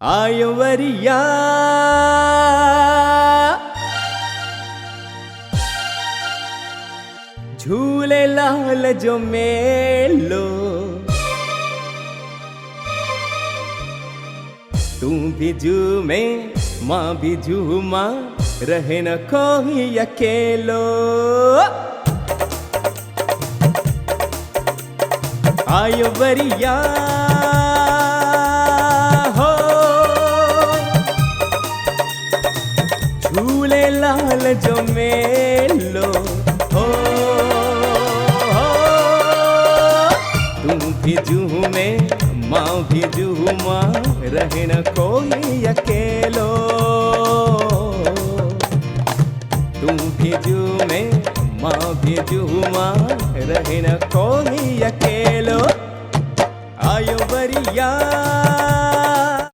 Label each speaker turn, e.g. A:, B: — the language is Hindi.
A: आयवरिया झूले लाल जो मेलो तू भी झूमे माँ भी झूमा रहे न कोई अकेलो। आयवरिया हो झूले लाल जो मेलो हो तू भी झूमे माँ भी झूमा रहे न कोई अकेलो। तू भी झूमे माँ भी झूमा रहे न कोई अकेलो।